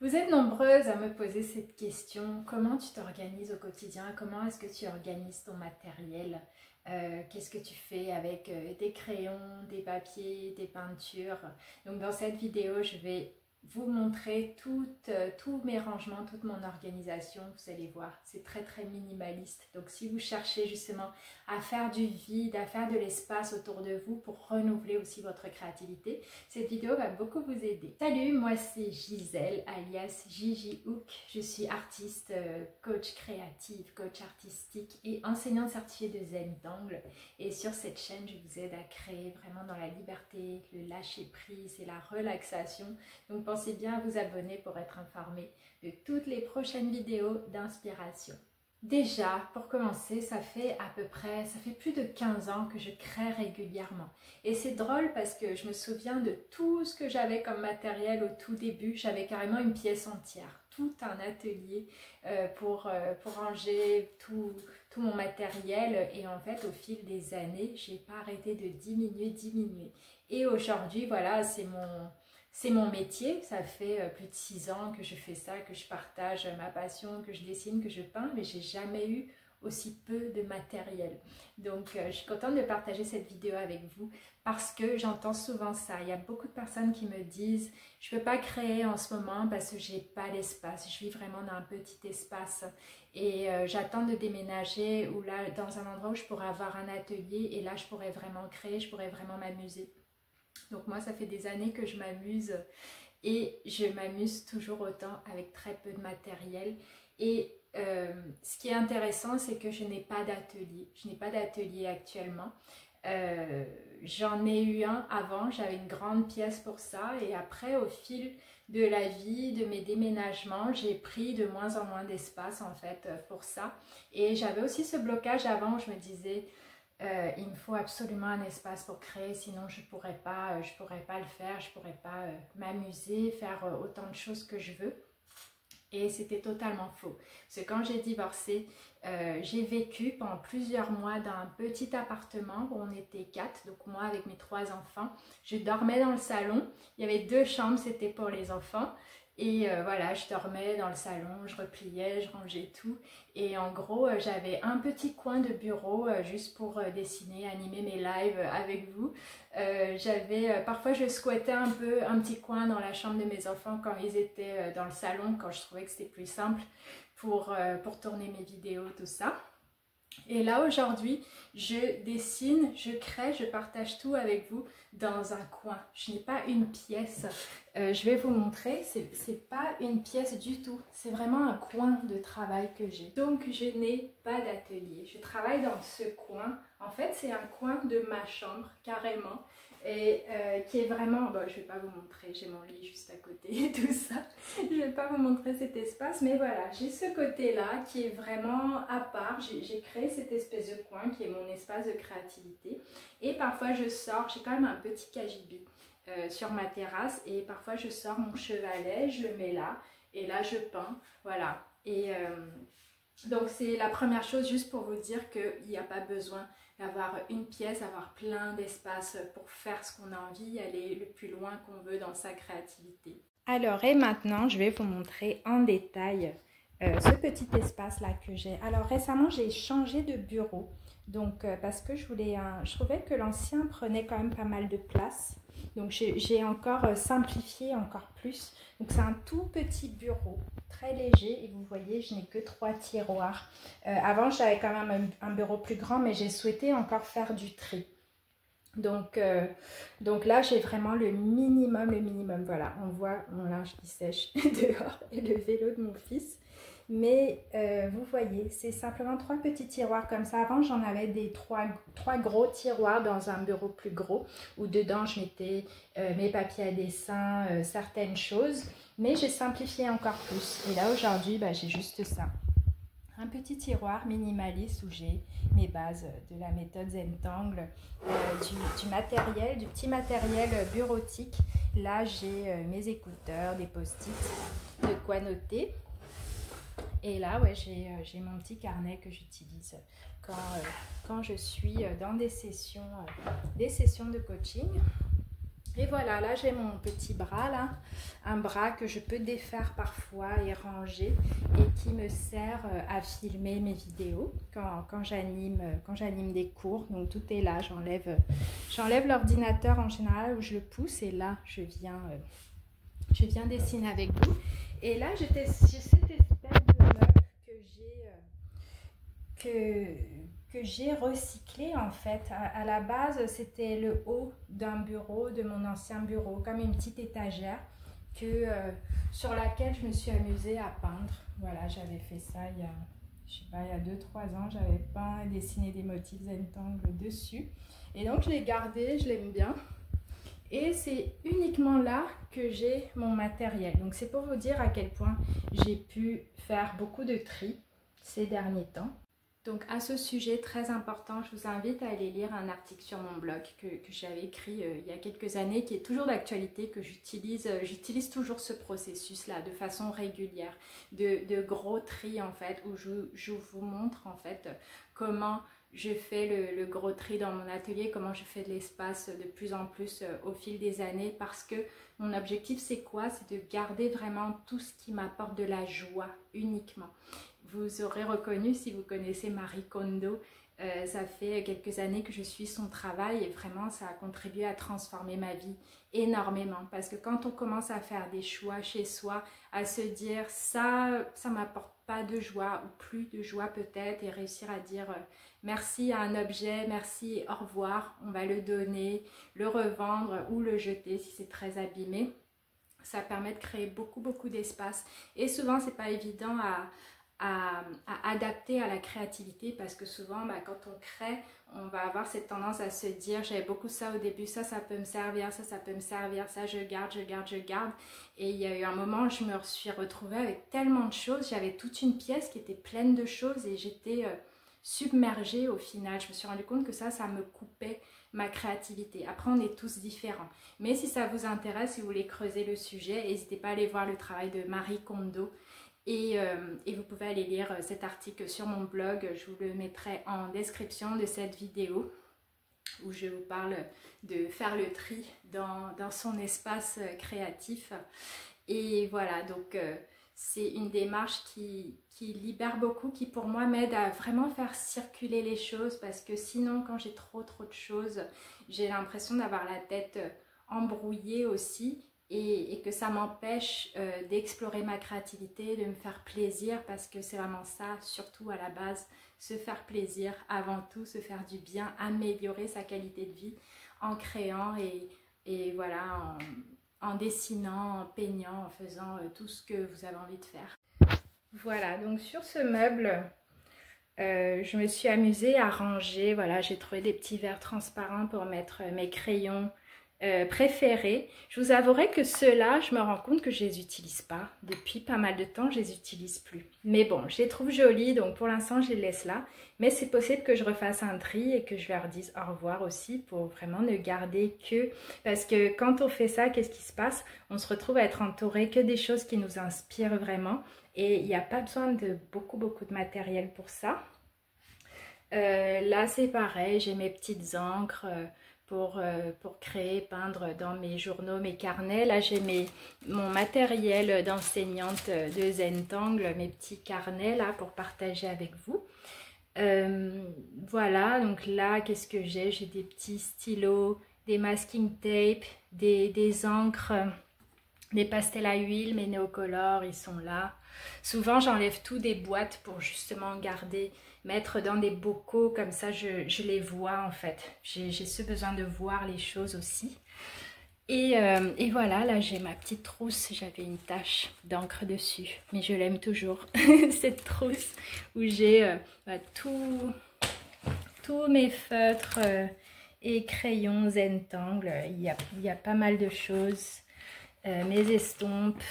Vous êtes nombreuses à me poser cette question, comment tu t'organises au quotidien? Comment est-ce que tu organises ton matériel? Qu'est-ce que tu fais avec des crayons, des papiers, des peintures? Donc dans cette vidéo, je vais vous montrer tous mes rangements, toute mon organisation. Vous allez voir, c'est très minimaliste. Donc si vous cherchez justement à faire du vide, à faire de l'espace autour de vous pour renouveler aussi votre créativité, cette vidéo va beaucoup vous aider. Salut, moi c'est Gisèle alias Gigi Hook. Je suis artiste, coach créative, coach artistique et enseignante certifiée de Zen d'angle. Et sur cette chaîne, je vous aide à créer vraiment dans la liberté, le lâcher prise et la relaxation. Donc pensez bien à vous abonner pour être informé de toutes les prochaines vidéos d'inspiration. Déjà, pour commencer, ça fait plus de 15 ans que je crée régulièrement. Et c'est drôle parce que je me souviens de tout ce que j'avais comme matériel au tout début. J'avais carrément une pièce entière, tout un atelier pour ranger tout mon matériel. Et en fait, au fil des années, j'ai pas arrêté de diminuer. Et aujourd'hui, voilà, c'est mon métier, ça fait plus de 6 ans que je fais ça, que je partage ma passion, que je dessine, que je peins, mais j'ai jamais eu aussi peu de matériel. Donc je suis contente de partager cette vidéo avec vous parce que j'entends souvent ça. Il y a beaucoup de personnes qui me disent « je ne peux pas créer en ce moment parce que j'ai pas l'espace, je vis vraiment dans un petit espace et j'attends de déménager ou là dans un endroit où je pourrais avoir un atelier et là je pourrais vraiment créer, je pourrais vraiment m'amuser. » Donc moi, ça fait des années que je m'amuse et je m'amuse toujours autant avec très peu de matériel. Et ce qui est intéressant, c'est que je n'ai pas d'atelier. Je n'ai pas d'atelier actuellement. J'en ai eu un avant, j'avais une grande pièce pour ça. Et après, au fil de la vie, de mes déménagements, j'ai pris de moins en moins d'espace en fait pour ça. Et j'avais aussi ce blocage avant où je me disais... il me faut absolument un espace pour créer, sinon je pourrais pas le faire, je pourrais pas m'amuser, faire autant de choses que je veux. Et c'était totalement faux. Parce que quand j'ai divorcé, j'ai vécu pendant plusieurs mois dans un petit appartement où on était 4, donc moi avec mes 3 enfants. Je dormais dans le salon, il y avait 2 chambres, c'était pour les enfants. Et voilà, je dormais dans le salon, je repliais, je rangeais tout. Et en gros, j'avais un petit coin de bureau juste pour dessiner, animer mes lives avec vous. Parfois je squattais un petit coin dans la chambre de mes enfants quand ils étaient dans le salon, quand je trouvais que c'était plus simple pour tourner mes vidéos, tout ça. Et là aujourd'hui, je dessine, je crée, je partage tout avec vous dans un coin. Je n'ai pas une pièce. Je vais vous montrer, c'est pas une pièce du tout. C'est vraiment un coin de travail que j'ai. Donc je n'ai pas d'atelier. Je travaille dans ce coin. En fait, c'est un coin de ma chambre carrément. Et qui est vraiment, bon, je ne vais pas vous montrer, j'ai mon lit juste à côté et tout ça, je ne vais pas vous montrer cet espace, mais voilà, j'ai ce côté-là qui est vraiment à part, j'ai créé cette espèce de coin qui est mon espace de créativité, et parfois je sors, j'ai quand même un petit cagibi sur ma terrasse, et parfois je sors mon chevalet, je le mets là, et là je peins, voilà, et donc c'est la première chose juste pour vous dire qu'il n'y a pas besoin d'avoir une pièce, avoir plein d'espace pour faire ce qu'on a envie, aller le plus loin qu'on veut dans sa créativité. Alors et maintenant, je vais vous montrer en détail ce petit espace là que j'ai. Alors récemment, j'ai changé de bureau, donc parce que je trouvais que l'ancien prenait quand même pas mal de place. Donc j'ai encore simplifié encore plus. Donc c'est un tout petit bureau, très léger, et vous voyez, je n'ai que 3 tiroirs. Avant, j'avais quand même un bureau plus grand, mais j'ai souhaité encore faire du tri. Donc là, j'ai vraiment le minimum. Voilà, on voit mon linge qui sèche dehors et le vélo de mon fils. Mais vous voyez, c'est simplement 3 petits tiroirs comme ça. Avant, j'en avais des 3 gros tiroirs dans un bureau plus gros où dedans, je mettais mes papiers à dessin, certaines choses. Mais j'ai simplifié encore plus. Et là, aujourd'hui, j'ai juste ça. Un petit tiroir minimaliste où j'ai mes bases de la méthode Zen d'angle, du petit matériel bureautique. Là, j'ai mes écouteurs, des post-it, de quoi noter. Et là, ouais, j'ai mon petit carnet que j'utilise quand je suis dans des sessions de coaching. Et voilà, là j'ai mon petit bras là, un bras que je peux défaire parfois et ranger et qui me sert à filmer mes vidéos quand j'anime des cours. Donc tout est là, j'enlève l'ordinateur en général où je le pousse et là je viens dessiner avec vous. Et là j'ai cette espèce de meuble que j'ai recyclé en fait. À la base, c'était le haut d'un bureau, de mon ancien bureau, comme une petite étagère sur laquelle je me suis amusée à peindre. Voilà, j'avais fait ça je sais pas, il y a 2-3 ans, j'avais peint et dessiné des motifs Zentangle dessus. Et donc je l'ai gardé, je l'aime bien. Et c'est uniquement là que j'ai mon matériel. Donc c'est pour vous dire à quel point j'ai pu faire beaucoup de tri ces derniers temps. Donc à ce sujet très important, je vous invite à aller lire un article sur mon blog que j'avais écrit il y a quelques années, qui est toujours d'actualité, que j'utilise toujours ce processus-là de façon régulière, de gros tri en fait, où je vous montre en fait comment je fais le gros tri dans mon atelier, comment je fais de l'espace de plus en plus au fil des années, parce que mon objectif c'est quoi? C'est de garder vraiment tout ce qui m'apporte de la joie uniquement. Vous aurez reconnu, si vous connaissez Marie Kondo, ça fait quelques années que je suis son travail et vraiment ça a contribué à transformer ma vie énormément. Parce que quand on commence à faire des choix chez soi, à se dire ça m'apporte pas de joie ou plus de joie peut-être, et réussir à dire merci à un objet, merci, au revoir, on va le donner, le revendre ou le jeter si c'est très abîmé. Ça permet de créer beaucoup d'espace et souvent c'est pas évident à adapter à la créativité, parce que souvent quand on crée, on va avoir cette tendance à se dire j'avais beaucoup ça au début, ça peut me servir, ça peut me servir, ça je garde, et il y a eu un moment où je me suis retrouvée avec tellement de choses, j'avais toute une pièce qui était pleine de choses et j'étais submergée au final. Je me suis rendu compte que ça me coupait ma créativité. Après on est tous différents, mais si ça vous intéresse, si vous voulez creuser le sujet, n'hésitez pas à aller voir le travail de Marie Kondo. Et vous pouvez aller lire cet article sur mon blog, je vous le mettrai en description de cette vidéo où je vous parle de faire le tri dans son espace créatif. Et voilà, donc c'est une démarche qui libère beaucoup, qui pour moi m'aide à vraiment faire circuler les choses, parce que sinon quand j'ai trop de choses, j'ai l'impression d'avoir la tête embrouillée aussi. Et que ça m'empêche d'explorer ma créativité, de me faire plaisir, parce que c'est vraiment ça, surtout à la base, se faire plaisir, avant tout, se faire du bien, améliorer sa qualité de vie en créant et voilà, en dessinant, en peignant, en faisant tout ce que vous avez envie de faire. Voilà, donc sur ce meuble, je me suis amusée à ranger, voilà, j'ai trouvé des petits verres transparents pour mettre mes crayons préférés. Je vous avouerai que ceux-là, je me rends compte que je les utilise pas. Depuis pas mal de temps, je les utilise plus. Mais bon, je les trouve jolis, donc pour l'instant, je les laisse là. Mais c'est possible que je refasse un tri et que je leur dise au revoir aussi, pour vraiment ne garder que... Parce que quand on fait ça, qu'est-ce qui se passe? On se retrouve à être entouré que des choses qui nous inspirent vraiment. Et il n'y a pas besoin de beaucoup de matériel pour ça. Là, c'est pareil, j'ai mes petites encres... pour créer, peindre dans mes journaux, mes carnets. Là, j'ai mon matériel d'enseignante de Zentangle, mes petits carnets là pour partager avec vous. Voilà, donc là, qu'est-ce que j'ai? J'ai des petits stylos, des masking tape, des encres, des pastels à huile, mes néocolores, ils sont là. Souvent, j'enlève tout des boîtes pour justement garder... mettre dans des bocaux, comme ça je les vois en fait. J'ai ce besoin de voir les choses aussi. Et voilà, là j'ai ma petite trousse, j'avais une tache d'encre dessus, mais je l'aime toujours, cette trousse où j'ai tous mes feutres et crayons Zentangle. Il y a pas mal de choses, mes estompes.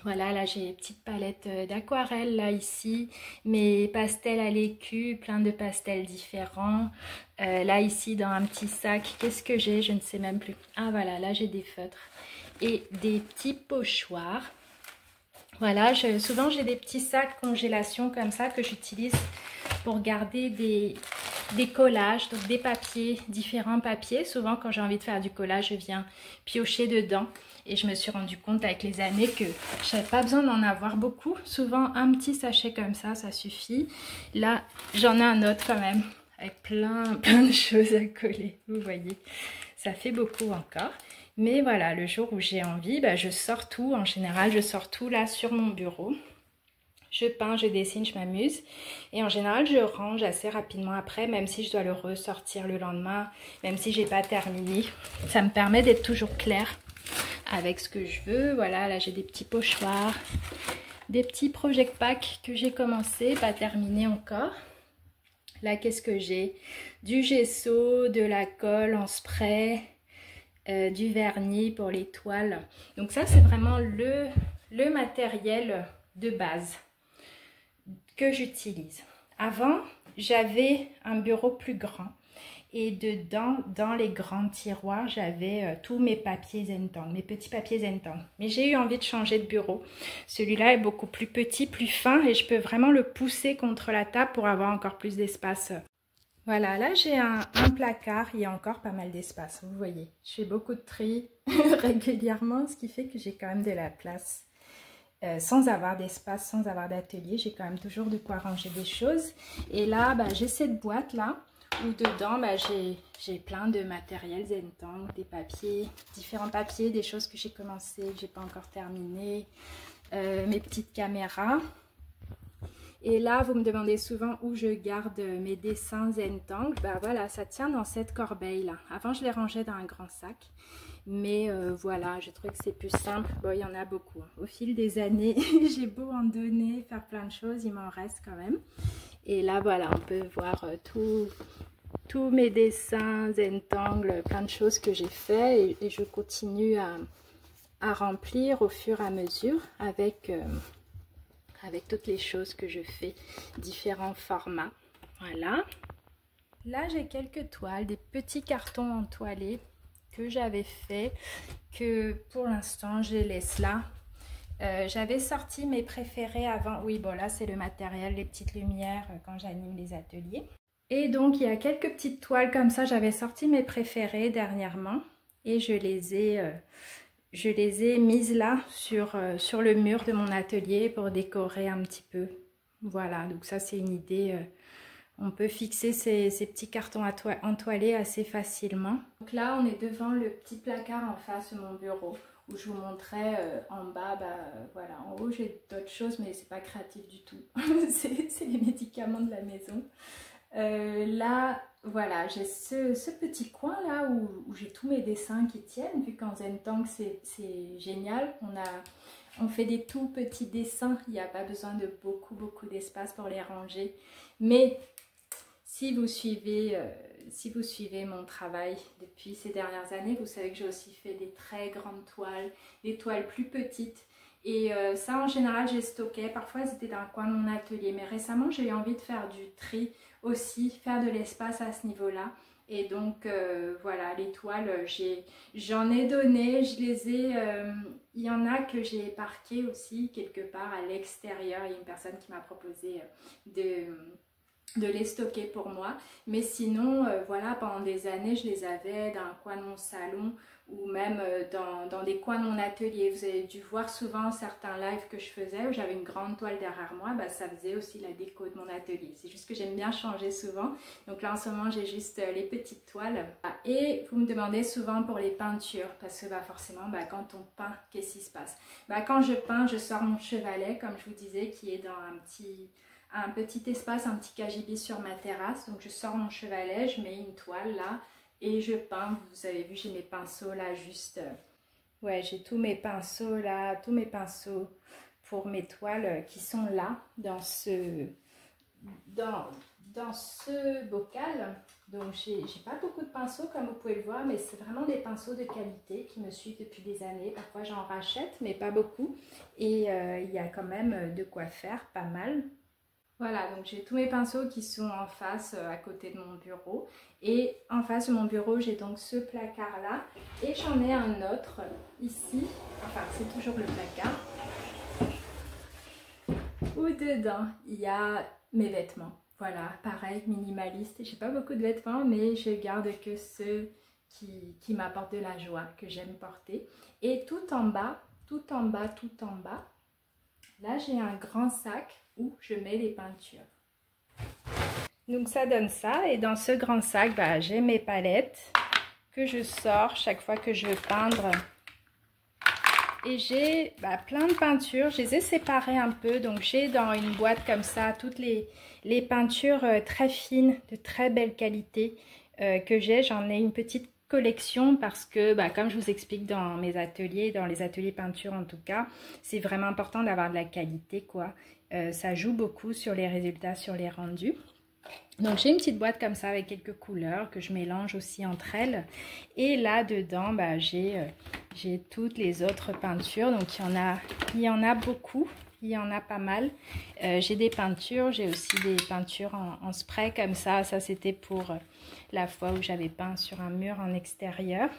Voilà, là j'ai une petite palette d'aquarelle là ici, mes pastels à l'écu, plein de pastels différents. Là ici dans un petit sac, qu'est-ce que j'ai? Je ne sais même plus. Ah voilà, là j'ai des feutres et des petits pochoirs. Voilà, souvent j'ai des petits sacs congélation comme ça que j'utilise pour garder des collages, donc des papiers, différents papiers. Souvent quand j'ai envie de faire du collage, je viens piocher dedans. Et je me suis rendu compte avec les années que je n'avais pas besoin d'en avoir beaucoup. Souvent un petit sachet comme ça suffit. Là j'en ai un autre quand même avec plein de choses à coller. Vous voyez, ça fait beaucoup encore. Mais voilà, le jour où j'ai envie, je sors tout. En général, je sors tout là sur mon bureau. Je peins, je dessine, je m'amuse. Et en général, je range assez rapidement après, même si je dois le ressortir le lendemain, même si j'ai pas terminé. Ça me permet d'être toujours claire avec ce que je veux. Voilà, là j'ai des petits pochoirs, des petits project packs que j'ai commencé, pas terminé encore. Là, qu'est-ce que j'ai? Du gesso, de la colle en spray, du vernis pour les toiles. Donc ça, c'est vraiment le matériel de base que j'utilise. Avant, j'avais un bureau plus grand. Et dedans, dans les grands tiroirs, j'avais tous mes papiers Zentangle, mes petits papiers Zentangle. Mais j'ai eu envie de changer de bureau. Celui-là est beaucoup plus petit, plus fin et je peux vraiment le pousser contre la table pour avoir encore plus d'espace. Voilà, là j'ai un placard, il y a encore pas mal d'espace, vous voyez. Je fais beaucoup de tri régulièrement, ce qui fait que j'ai quand même de la place. Sans avoir d'espace, sans avoir d'atelier, j'ai quand même toujours de quoi ranger des choses. Et là, j'ai cette boîte là. Où dedans, j'ai plein de matériel Zentangle, des papiers, différents papiers, des choses que j'ai commencé, que j'ai pas encore terminé, mes petites caméras. Et là, vous me demandez souvent où je garde mes dessins Zentangle. Voilà, ça tient dans cette corbeille là. Avant, je les rangeais dans un grand sac. Mais voilà, je trouve que c'est plus simple. Bon, il y en a beaucoup. Au fil des années, j'ai beau en donner, faire plein de choses, il m'en reste quand même. Et là, voilà, on peut voir tous mes dessins Zentangle, plein de choses que j'ai fait. Et je continue à remplir au fur et à mesure avec toutes les choses que je fais, différents formats. Voilà. Là, j'ai quelques toiles, des petits cartons entoilés que j'avais fait, que pour l'instant, je les laisse là. J'avais sorti mes préférés avant. Oui, bon là, c'est le matériel, les petites lumières quand j'anime les ateliers. Et donc, il y a quelques petites toiles comme ça. J'avais sorti mes préférés dernièrement et je les ai mises là sur le mur de mon atelier pour décorer un petit peu. Voilà, donc ça, c'est une idée. On peut fixer ces petits cartons entoilés assez facilement. Donc là, on est devant le petit placard en face de mon bureau où je vous montrais en bas, voilà, en haut j'ai d'autres choses mais c'est pas créatif du tout. c'est les médicaments de la maison. Là, voilà, j'ai ce petit coin là où j'ai tous mes dessins qui tiennent, vu qu'en Zentangle c'est génial. On fait des tout petits dessins, il n'y a pas besoin de beaucoup d'espace pour les ranger. Mais si vous suivez mon travail depuis ces dernières années, vous savez que j'ai aussi fait des très grandes toiles, des toiles plus petites. Et ça, en général, j'ai stocké. Parfois, c'était dans le coin de mon atelier. Mais récemment, j'ai eu envie de faire du tri aussi, faire de l'espace à ce niveau-là. Et donc, voilà, les toiles, j'en ai donné. Il y en a que j'ai éparquées aussi, quelque part à l'extérieur. Il y a une personne qui m'a proposé de les stocker pour moi, mais sinon voilà, pendant des années je les avais dans un coin de mon salon ou même dans des coins de mon atelier. Vous avez dû voir souvent certains lives que je faisais où j'avais une grande toile derrière moi, ça faisait aussi la déco de mon atelier. C'est juste que j'aime bien changer souvent, donc là en ce moment j'ai juste les petites toiles. Et vous me demandez souvent pour les peintures, parce que forcément quand on peint, qu'est-ce qui se passe? Quand je peins, je sors mon chevalet, comme je vous disais, qui est dans un petit espace, un petit cagibi sur ma terrasse. Donc je sors mon chevalet, je mets une toile là et je peins. Vous avez vu, j'ai mes pinceaux là juste... ouais, j'ai tous mes pinceaux là, tous mes pinceaux pour mes toiles qui sont là dans ce bocal. Donc j'ai pas beaucoup de pinceaux comme vous pouvez le voir, mais c'est vraiment des pinceaux de qualité qui me suivent depuis des années. Parfois j'en rachète, mais pas beaucoup. Et il y a quand même de quoi faire, pas mal. Voilà, donc j'ai tous mes pinceaux qui sont en face, à côté de mon bureau. Et en face de mon bureau, j'ai donc ce placard-là. Et j'en ai un autre ici. Enfin, c'est toujours le placard. Où dedans, il y a mes vêtements. Voilà, pareil, minimaliste. J'ai pas beaucoup de vêtements, mais je garde que ceux qui m'apportent de la joie, que j'aime porter. Et tout en bas, tout en bas, tout en bas, là j'ai un grand sac où je mets les peintures. Donc ça donne ça, et dans ce grand sac, bah, j'ai mes palettes que je sors chaque fois que je veux peindre. Et j'ai plein de peintures, je les ai séparées un peu, donc j'ai dans une boîte comme ça toutes les peintures très fines, de très belle qualité que j'ai. J'en ai une petite collection parce que, comme je vous explique dans mes ateliers, dans les ateliers peinture en tout cas, c'est vraiment important d'avoir de la qualité, quoi. Ça joue beaucoup sur les résultats, sur les rendus. Donc j'ai une petite boîte comme ça avec quelques couleurs que je mélange aussi entre elles. Et là dedans, j'ai toutes les autres peintures. Donc il y en a beaucoup, il y en a pas mal. J'ai des peintures, j'ai aussi des peintures en spray comme ça. Ça c'était pour la fois où j'avais peint sur un mur en extérieur.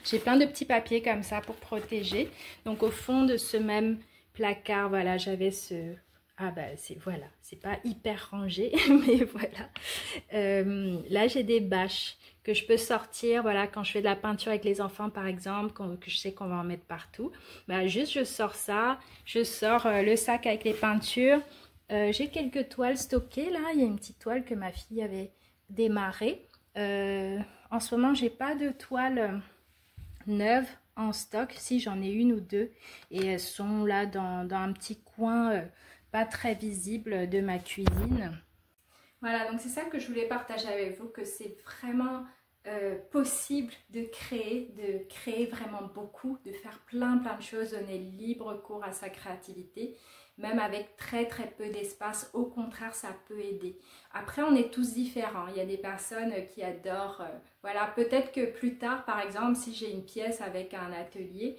J'ai plein de petits papiers comme ça pour protéger. Donc au fond de ce même placard, voilà, j'avais ce... voilà, c'est pas hyper rangé, mais voilà. Là, j'ai des bâches que je peux sortir, voilà, quand je fais de la peinture avec les enfants, par exemple, que je sais qu'on va en mettre partout. Juste, je sors ça, je sors le sac avec les peintures. J'ai quelques toiles stockées, là. Il y a une petite toile que ma fille avait démarrée. En ce moment, j'ai pas de toile neuve en stock. Si, j'en ai une ou deux. Et elles sont là dans un petit coin... pas très visible de ma cuisine. Voilà, donc c'est ça que je voulais partager avec vous, que c'est vraiment possible de créer vraiment beaucoup, de faire plein de choses, donner libre cours à sa créativité, même avec très peu d'espace. Au contraire, ça peut aider. Après, on est tous différents. Il y a des personnes qui adorent, voilà, peut-être que plus tard, par exemple, si j'ai une pièce avec un atelier,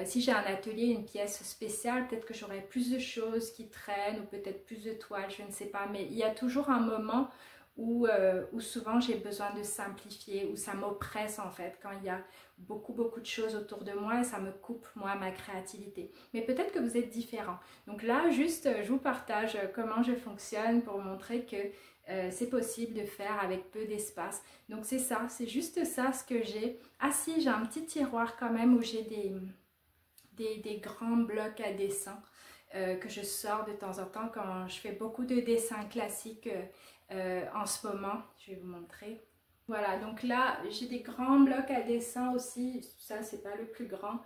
si j'ai un atelier, une pièce spéciale, peut-être que j'aurai plus de choses qui traînent ou peut-être plus de toiles, je ne sais pas. Mais il y a toujours un moment où souvent j'ai besoin de simplifier, où ça m'oppresse en fait, quand il y a beaucoup de choses autour de moi et ça me coupe, moi, ma créativité. Mais peut-être que vous êtes différents. Donc là, juste, je vous partage comment je fonctionne pour montrer que c'est possible de faire avec peu d'espace. Donc c'est ça, c'est juste ça ce que j'ai. Ah si, j'ai un petit tiroir quand même où j'ai des grands blocs à dessin que je sors de temps en temps quand je fais beaucoup de dessins classiques en ce moment. Je vais vous montrer. Voilà, donc là, j'ai des grands blocs à dessin aussi. Ça, c'est pas le plus grand.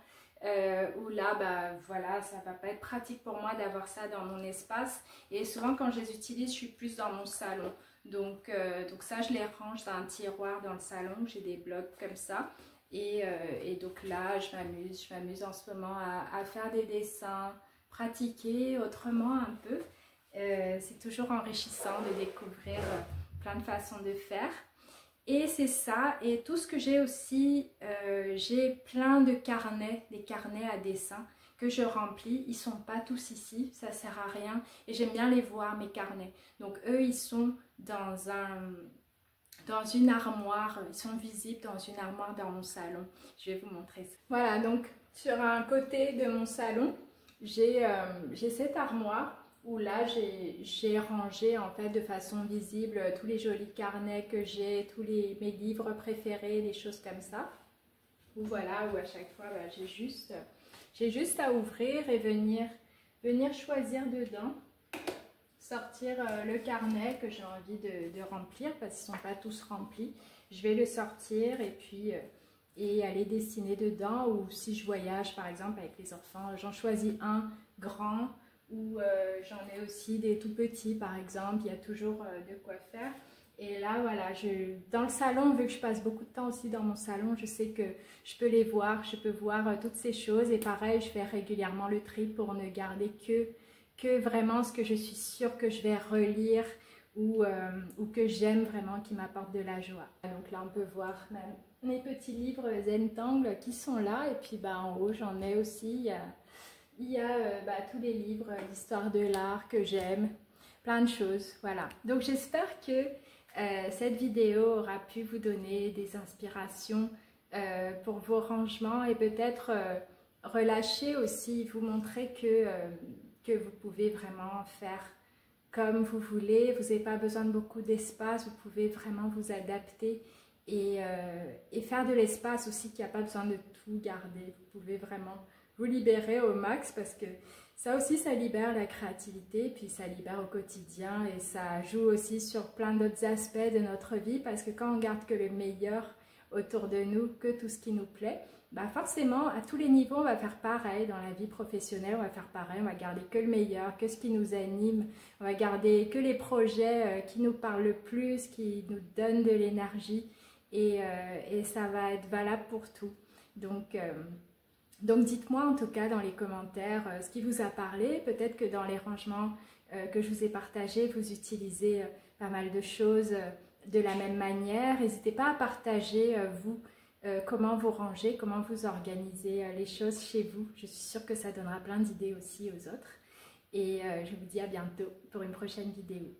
Où là, voilà, ça va pas être pratique pour moi d'avoir ça dans mon espace. Et souvent, quand je les utilise, je suis plus dans mon salon. Donc ça, je les range dans un tiroir dans le salon. J'ai des blocs comme ça. Et donc là, je m'amuse en ce moment à faire des dessins, pratiquer autrement un peu. C'est toujours enrichissant de découvrir plein de façons de faire. Et c'est ça, et tout ce que j'ai aussi, j'ai plein de carnets, des carnets à dessin que je remplis. Ils sont pas tous ici, ça sert à rien. Et j'aime bien les voir, mes carnets. Donc eux, ils sont dans une armoire, ils sont visibles dans une armoire dans mon salon. Je vais vous montrer ça. Voilà, donc sur un côté de mon salon, j'ai cette armoire où là j'ai rangé en fait de façon visible tous les jolis carnets que j'ai, mes livres préférés, des choses comme ça. Ou voilà, où à chaque fois j'ai juste à ouvrir et venir choisir dedans. Sortir le carnet que j'ai envie de remplir parce qu'ils ne sont pas tous remplis. Je vais le sortir et puis et aller dessiner dedans, ou si je voyage par exemple avec les enfants, j'en choisis un grand ou j'en ai aussi des tout petits par exemple. Il y a toujours de quoi faire. Et là voilà, dans le salon, vu que je passe beaucoup de temps aussi dans mon salon, je sais que je peux les voir, je peux voir toutes ces choses. Et pareil, je fais régulièrement le tri pour ne garder que vraiment ce que je suis sûre que je vais relire ou que j'aime vraiment, qui m'apporte de la joie. Donc là, on peut voir même mes petits livres Zentangle qui sont là. Et puis en haut, j'en ai aussi. Il y a tous les livres d'histoire de l'art que j'aime. Plein de choses, voilà. Donc j'espère que cette vidéo aura pu vous donner des inspirations pour vos rangements et peut-être relâcher aussi, vous montrer que vous pouvez vraiment faire comme vous voulez. Vous n'avez pas besoin de beaucoup d'espace, vous pouvez vraiment vous adapter et faire de l'espace aussi, qu'il n'y a pas besoin de tout garder. Vous pouvez vraiment vous libérer au max parce que ça aussi, ça libère la créativité, puis ça libère au quotidien et ça joue aussi sur plein d'autres aspects de notre vie parce que quand on garde que le meilleur autour de nous, que tout ce qui nous plaît, bah forcément, à tous les niveaux, on va faire pareil. Dans la vie professionnelle, on va faire pareil, on va garder que le meilleur, que ce qui nous anime, on va garder que les projets qui nous parlent le plus, qui nous donnent de l'énergie et ça va être valable pour tout. Donc dites-moi en tout cas dans les commentaires ce qui vous a parlé. Peut-être que dans les rangements que je vous ai partagés, vous utilisez pas mal de choses de la même manière. N'hésitez pas à partager vous comment vous rangez, comment vous organisez les choses chez vous. Je suis sûre que ça donnera plein d'idées aussi aux autres. Et je vous dis à bientôt pour une prochaine vidéo.